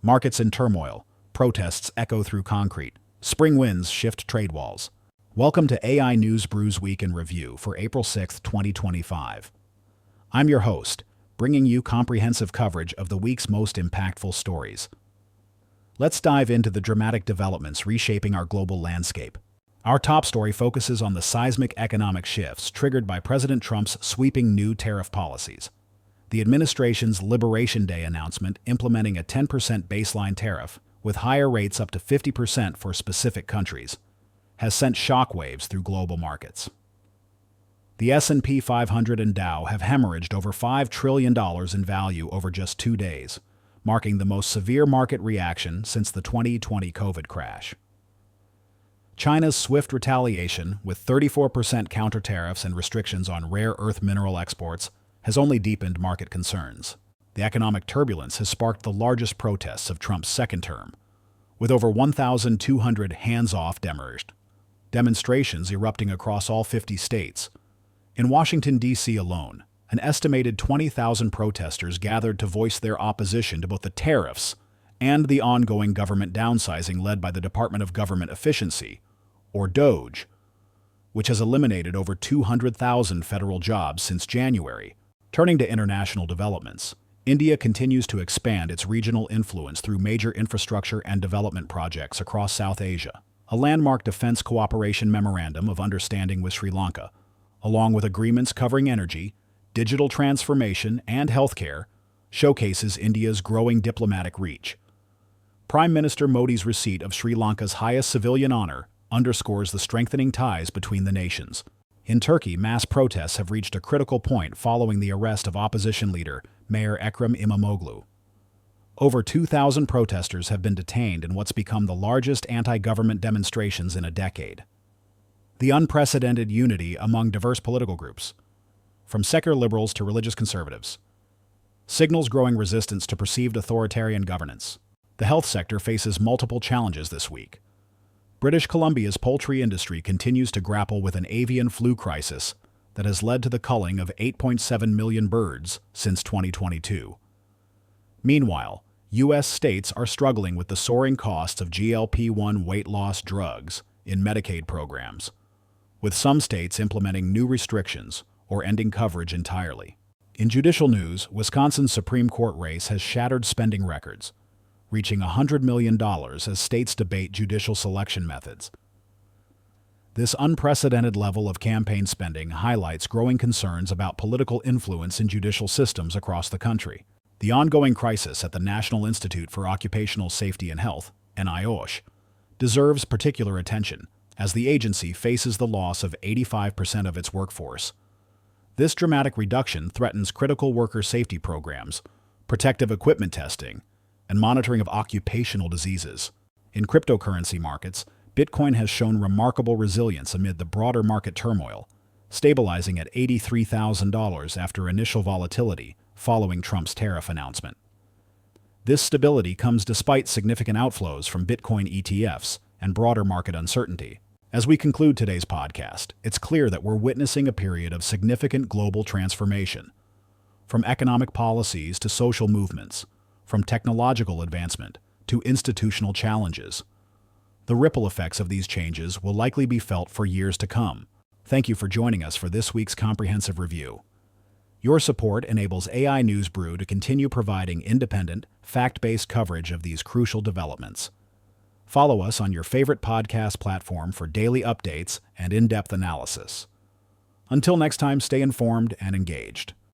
Markets in turmoil. Protests echo through concrete. Spring winds shift trade walls. Welcome to AI News Brew Week in Review for April 6, 2025. I'm your host, bringing you comprehensive coverage of the week's most impactful stories. Let's dive into the dramatic developments reshaping our global landscape. Our top story focuses on the seismic economic shifts triggered by President Trump's sweeping new tariff policies. The administration's Liberation Day announcement implementing a 10% baseline tariff, with higher rates up to 50% for specific countries, has sent shockwaves through global markets. The S&P 500 and Dow have hemorrhaged over $5 trillion in value over just 2 days, marking the most severe market reaction since the 2020 COVID crash. China's swift retaliation, with 34% counter tariffs and restrictions on rare earth mineral exports, has only deepened market concerns. The economic turbulence has sparked the largest protests of Trump's second term, with over 1,200 hands-off demonstrations erupting across all 50 states. In Washington, D.C. alone, an estimated 20,000 protesters gathered to voice their opposition to both the tariffs and the ongoing government downsizing led by the Department of Government Efficiency, or DOGE, which has eliminated over 200,000 federal jobs since January. Turning to international developments, India continues to expand its regional influence through major infrastructure and development projects across South Asia. A landmark defense cooperation memorandum of understanding with Sri Lanka, along with agreements covering energy, digital transformation, and healthcare, showcases India's growing diplomatic reach. Prime Minister Modi's receipt of Sri Lanka's highest civilian honor underscores the strengthening ties between the nations. In Turkey, mass protests have reached a critical point following the arrest of opposition leader Mayor Ekrem İmamoğlu. Over 2,000 protesters have been detained in what's become the largest anti-government demonstrations in a decade. The unprecedented unity among diverse political groups, from secular liberals to religious conservatives, signals growing resistance to perceived authoritarian governance. The health sector faces multiple challenges this week. British Columbia's poultry industry continues to grapple with an avian flu crisis that has led to the culling of 8.7 million birds since 2022. Meanwhile, U.S. states are struggling with the soaring costs of GLP-1 weight loss drugs in Medicaid programs, with some states implementing new restrictions or ending coverage entirely. In judicial news, Wisconsin's Supreme Court race has shattered spending records, reaching $100 million as states debate judicial selection methods. This unprecedented level of campaign spending highlights growing concerns about political influence in judicial systems across the country. The ongoing crisis at the National Institute for Occupational Safety and Health, NIOSH, deserves particular attention, as the agency faces the loss of 85% of its workforce. This dramatic reduction threatens critical worker safety programs, protective equipment testing, and monitoring of occupational diseases. In cryptocurrency markets, Bitcoin has shown remarkable resilience amid the broader market turmoil, stabilizing at $83,000 after initial volatility following Trump's tariff announcement. This stability comes despite significant outflows from Bitcoin ETFs and broader market uncertainty. As we conclude today's podcast, it's clear that we're witnessing a period of significant global transformation. From economic policies to social movements, from technological advancement to institutional challenges, the ripple effects of these changes will likely be felt for years to come. Thank you for joining us for this week's comprehensive review. Your support enables AI News Brew to continue providing independent, fact-based coverage of these crucial developments. Follow us on your favorite podcast platform for daily updates and in-depth analysis. Until next time, stay informed and engaged.